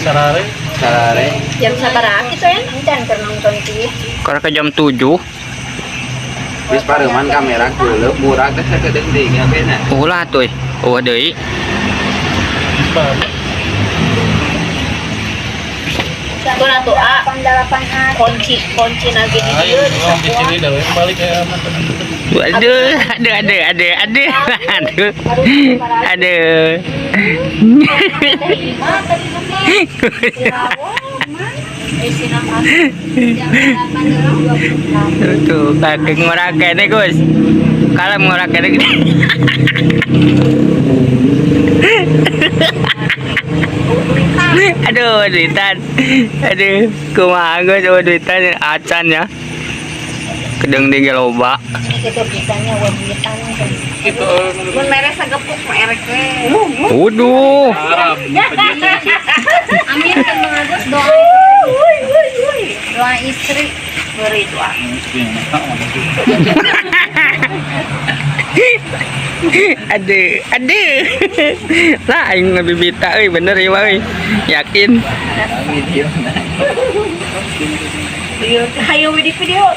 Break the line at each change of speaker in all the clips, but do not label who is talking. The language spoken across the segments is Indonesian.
sarare.
Sarare.
Jam sabaraha gitu ya? Dan nonton TV.
Karena ke jam 7.
Wis pareman kamera geuleuh murah teh sakedeung deui ngapena.
Ulah tuh. Oh deui.
Kuna tuh A 88A kunci lagi di
Ayo,
dieu
di sini dah balik ya aman.
Aduh. Tuh, kakek ngorake nih Gus. Kalau ngorake nih. Aduh, duitan. Aduh, kumaha Gus, duitan acan ya. Kedeng di loba.
gitu bisanya buat duitan
Gitu.
mun mere sagepuk merek we
Waduh.
amin kan mengagus doa istri beri doa
Aduh. Lah aing ngabibita euy bener ya euy. Yakin.
hayo di video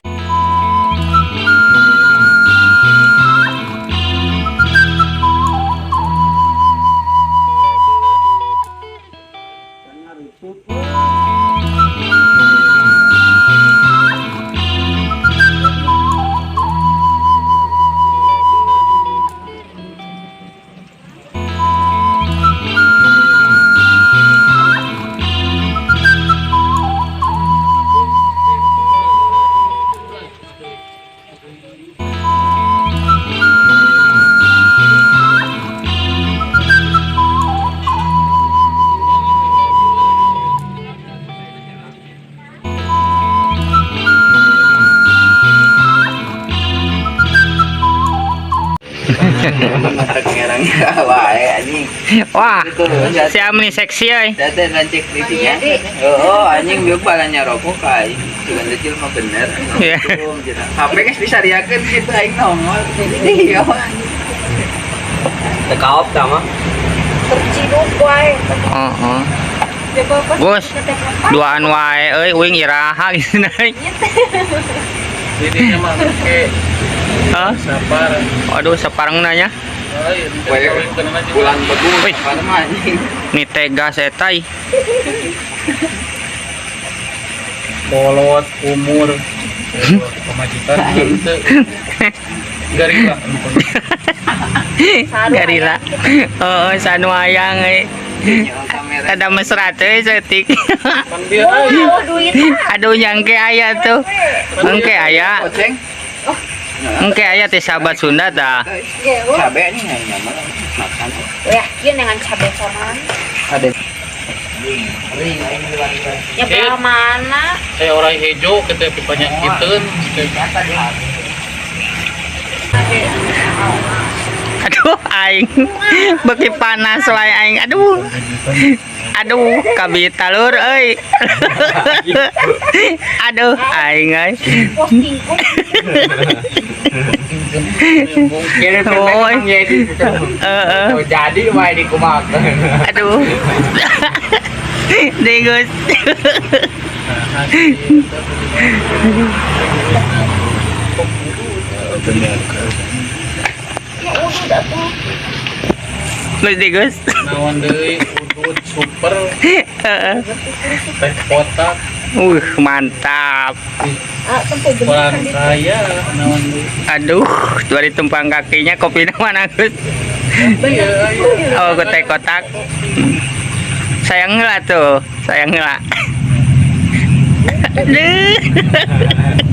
Ngerang wae anjing.
Wah, si Amni seksi euy.
Dada lancik TV-nya. Oh, anjing bieu balanya rokok kai. Cuman kecil mah bener.
Iya.
HP geus bisa riakeun kitu aing nongol. Iya. Teu kaop tah mah.
terciduk wae
Heeh. Gus, duaan wae euy uing iraha gitu euy.
Ini mah ke
Hah?
sabar.
Aduh, sapareng nanya.
Bulan begung.
Wih.
Apa mah anjing.
Ni tegas eta ih.
Bolot umur pemajikan henteu. Garila.
Garila. Oh, sanu hayang euy.
Kamera.
Ada mesra teh setik.
Pan dia euy.
duit
Aduh nyangke aya tuh. Engke aya.
Oceng.
Engke aya teh sahabat Sunda tah.
Cabe nih nyaman makan.
ya ieu dengan cabe sama
Ada.
ya belah mana
Saya orang hijau kita pipanya kiteun.
Aduh aing beki panas wae aing. Aduh kabita lur euy. Aduh aing euy.
posting pun
Kira
Oi.
jadi. Oh jadi wae dikumakeun.
Aduh. Degus.
ya udah tuh
Mas Degus.
Nawan deui udut super
Heeh.
teh kotak
Mantap.
sampai
orang kaya nawan deui.
Aduh, dari tumpang kakinya kopi mana Gus? Oh, teh kotak. Sayang lah tuh, sayang lah. Aduh.